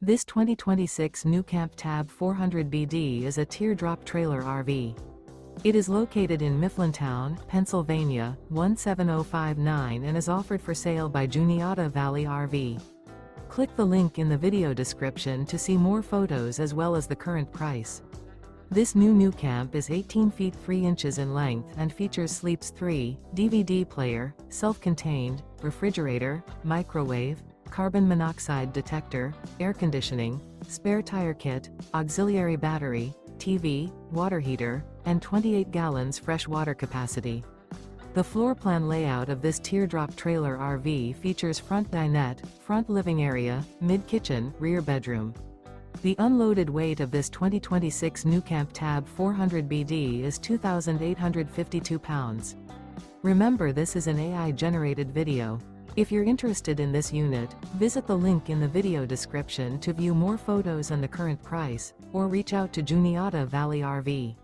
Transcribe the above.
This 2026 NuCamp Tab 400BD is a teardrop trailer RV. It is located in Mifflintown, Pennsylvania, 17059 and is offered for sale by Juniata Valley RV. Click the link in the video description to see more photos as well as the current price. This new NuCamp is 18 feet 3 inches in length and features Sleeps 3, DVD player, self-contained, refrigerator, microwave, carbon monoxide detector, air conditioning, spare tire kit, auxiliary battery, TV, water heater, and 28 gallons fresh water capacity. The floor plan layout of this teardrop trailer RV features front dinette, front living area, mid-kitchen, rear bedroom. The unloaded weight of this 2026 NuCamp Tab 400BD is 2,852 pounds. Remember, this is an AI-generated video. If you're interested in this unit, visit the link in the video description to view more photos and the current price, or reach out to Juniata Valley RV.